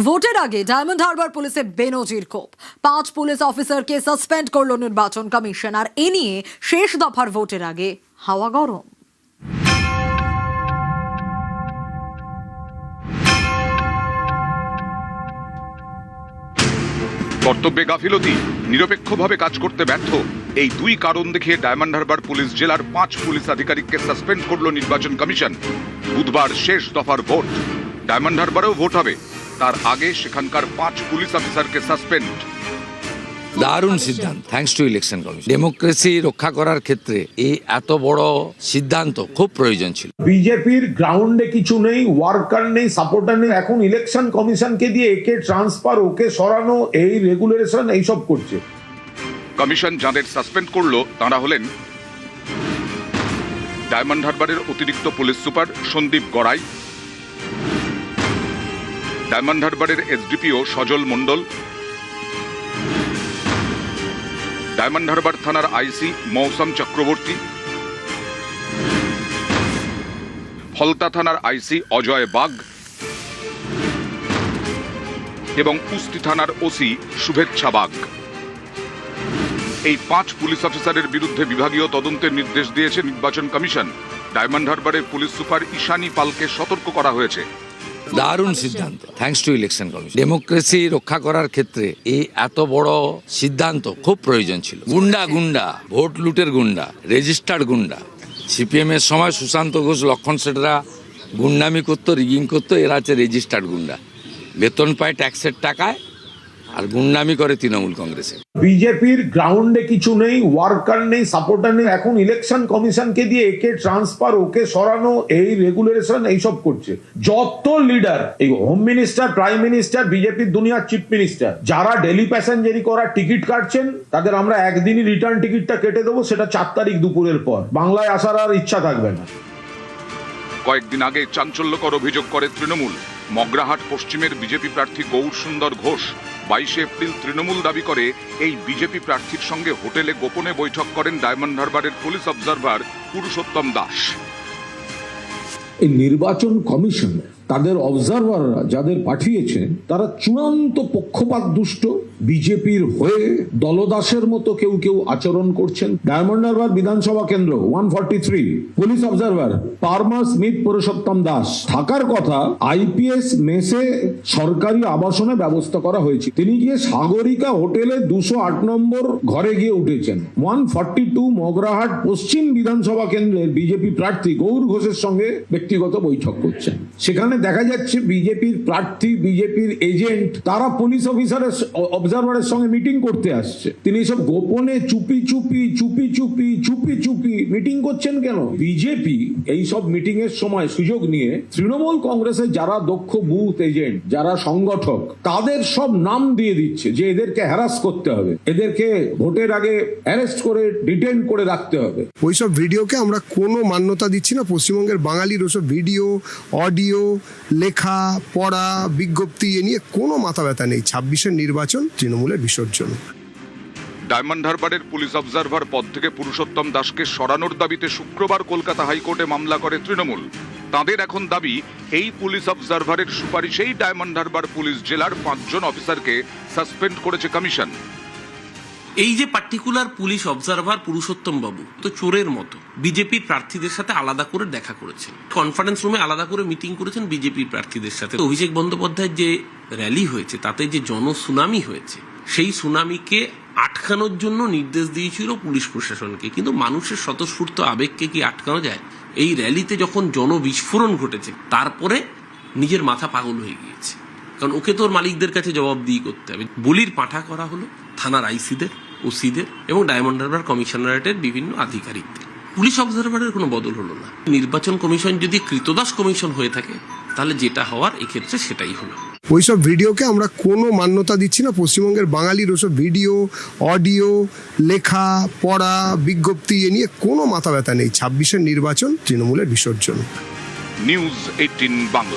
ভোটের আগে ডায়মন্ড হারবার পুলিশে বেনজির কোপ 5 পুলিশ অফিসারকে সাসপেন্ড করল নির্বাচন কমিশন। আর এ নিয়ে শেষ দফার ভোটের আগে হাওয়া গরম। কর্তব্যে গাফিলতি, নিরপেক্ষভাবে কাজ করতে ব্যর্থ, এই দুই কারণ দেখিয়ে ডায়মন্ড হারবার পুলিশ জেলার 5 পুলিশ আধিকারিককে সাসপেন্ড করল নির্বাচন কমিশন। বুধবার শেষ দফার ভোট। ডায়মন্ড হারবারেও ভোট হবে, তার আগে সেখানকার 5 পুলিশ অফিসারকে সাসপেন্ড। দারুণ সিদ্ধান্ত, thanks to election commission. Democracy রক্ষা করার ক্ষেত্রে এই এত বড় সিদ্ধান্ত খুব প্রয়োজন ছিল। বিজেপির গ্রাউন্ডে কিছু নেই, ওয়ার্কার নেই, সাপোর্টার নেই। এখন ইলেকশন কমিশনকে দিয়ে একে ট্রান্সফার, ওকে সরানো, এই রেগুলেশন এইসব করছে। কমিশন যাদের সাসপেন্ড করলো তারা হলেন ডায়মন্ড হারবারের অতিরিক্ত পুলিশ সুপার সন্দীপ গড়াই, ডায়মন্ড হারবারের এসডিপিও সজল মণ্ডল, ডায়মন্ড হারবার থানার আইসি মৌসম চক্রবর্তী, ফলতা থানার আইসি অজয় বাগ এবং কুস্তি থানার ওসি শুভেচ্ছা বাগ। এই 5 পুলিশ অফিসারের বিরুদ্ধে বিভাগীয় তদন্তের নির্দেশ দিয়েছে নির্বাচন কমিশন। ডায়মন্ড হারবারের পুলিশ সুপার ঈশানী পালকে সতর্ক করা হয়েছে। দারুণ সিদ্ধান্ত, thanks to election commission. Democracy রক্ষা করার ক্ষেত্রে এই এত বড় সিদ্ধান্ত খুব প্রয়োজন ছিল। গুন্ডা ভোট লুটের গুন্ডা, রেজিস্টার্ড গুন্ডা। সিপিএম এর সময় সুশান্ত ঘোষ, লক্ষণ সেটরা গুন্ডামি করতো, রিগিং করতো। এরা হচ্ছে রেজিস্টার্ড গুন্ডা, বেতন পায় ট্যাক্সের টাকায়, আর গুন্ডামি করে তৃণমূল কংগ্রেসে। বিজেপির গ্রাউন্ডে কিছু নেই, ওয়ার্কার নেই, সাপোর্টার নেই। এখন ইলেকশন কমিশনকে দিয়ে একে ট্রান্সফার, ওকে সরানো, এই রেগুলেশন এইসব করছে। যত লিডার, এই হোম মিনিস্টার, প্রাইম মিনিস্টার, বিজেপির দুনিয়ার চিফ মিনিস্টার, যারা ডেলি প্যাসেঞ্জারি করার টিকিট কাটছেন, তাদের আমরা একদিনই রিটার্ন টিকিটটা কেটে দেবো, সেটা 4 তারিখ দুপুরের পর। বাংলায় আসার আর ইচ্ছা থাকবে না। কয়েকদিন আগে চাঞ্চল্যকর অভিযোগ করে তৃণমূল। মগরাহাট পশ্চিমের বিজেপি প্রার্থী গৌর সুন্দর ঘোষ 22 এপ্রিল তৃণমূল দাবি করে এই বিজেপি প্রার্থীর সঙ্গে হোটেলে গোপনে বৈঠক করেন ডায়মন্ড হারবারের পুলিশ অবজারভার পুরুষোত্তম দাস। এই নির্বাচন কমিশন তাদের অবজারভাররা যাদের পাঠিয়েছেন তারা চূড়ান্ত পক্ষপাত দুষ্ট, বিজেপির হয়ে দলদাসের মতো কেউ কেউ আচরণ করছেন। ডায়মন্ড হারবার বিধানসভা কেন্দ্র 143 police observer পারমা Smith Purushottam Das থাকার কথা আইপিএস মেসে সরকারি আবাসনে ব্যবস্থা করা হয়েছে। তিনি গিয়ে সাগরিকা হোটেলে 208 নম্বর ঘরে গিয়ে উঠেছেন। 142 মগরাহাট পশ্চিম বিধানসভা কেন্দ্রের বিজেপি প্রার্থী গৌর ঘোষের সঙ্গে ব্যক্তিগত বৈঠক করছেন। সেখানে দেখা যাচ্ছে বিজেপির প্রার্থী, বিজেপির এজেন্ট, তারা পুলিশ অফিসারের অবজারভারের সঙ্গে মিটিং করতে আসছে। তিনি সব গোপনে চুপি চুপি মিটিং করছেন কেন? বিজেপি এই সব মিটিং এর সময় সুযোগ নিয়ে তৃণমূল কংগ্রেসের যারা দক্ষ বুথ এজেন্ট, যারা সংগঠক, তাদের সব নাম দিয়ে দিচ্ছে যে এদেরকে হ্যারাস করতে হবে, এদেরকে ভোটের আগে অ্যারেস্ট করে ডিটেইন করে রাখতে হবে। ওইসব ভিডিওকে আমরা কোনো মান্যতা দিচ্ছি না। পশ্চিমবঙ্গের বাঙালির ওসব ভিডিও, অডিও, লেখা, পড়া, বিজ্ঞপ্তি এ নিয়ে কোনো মাথা ব্যথা নেই। 26-এর নির্বাচন তৃণমূলের বিসর্জন। ডায়মন্ড হারবারের পুলিশ অবজারভার পদ থেকে পুরুষোত্তম দাসকে সরানোর দাবিতে শুক্রবার কলকাতা হাইকোর্টে মামলা করে তৃণমূল। তাদের এখন দাবি এই পুলিশ অবজারভারের সুপারিশেই ডায়মন্ড হারবার পুলিশ জেলার 5 জন অফিসারকে সাসপেন্ড করেছে কমিশন। এই যে পার্টিকুলার পুলিশ অবজারভার পুরুষোত্তম বাবু তো চোরের মতো বিজেপির প্রার্থীদের সাথে আলাদা করে দেখা করেছেন, কনফারেন্স রুমে আলাদা করে মিটিং করেছেন বিজেপির প্রার্থীদের সাথে। অভিষেক বন্দ্যোপাধ্যায়ের যে র্যালি হয়েছে তাতে যে জনসুনামি হয়েছে, সেই সুনামিকে আটকানোর জন্য নির্দেশ দিয়েছিল পুলিশ প্রশাসনকে। কিন্তু মানুষের স্বতঃস্ফূর্ত আবেগকে কি আটকানো যায়? এই র্যালিতে যখন জনবিস্ফোরণ ঘটেছে তারপরে নিজের মাথা পাগল হয়ে গিয়েছে, কারণ ওকে তোর মালিকদের কাছে জবাবদিহি করতে হবে। বলির পাঁঠা করা হলো থানার আইসিদের, ওসিদের এবং ডায়মন্ড হারবার কমিশনারেটের বিভিন্ন আধিকারিকদের। পুলিশ অবজারভারের কোনো বদল হলো না। নির্বাচন কমিশন যদি কৃতদাস কমিশন হয়ে থাকে তাহলে যেটা হওয়ার এক্ষেত্রে সেটাই হলো। ওইসব ভিডিওকে আমরা কোনো মান্যতা দিচ্ছি না। পশ্চিমবঙ্গের বাঙালির ওসব ভিডিও, অডিও, লেখা, পড়া, বিজ্ঞপ্তি এ নিয়ে কোনো মাথা ব্যথা নেই। 26-এর নির্বাচন তৃণমূলের বিসর্জন। নিউজ 18 বাংলা।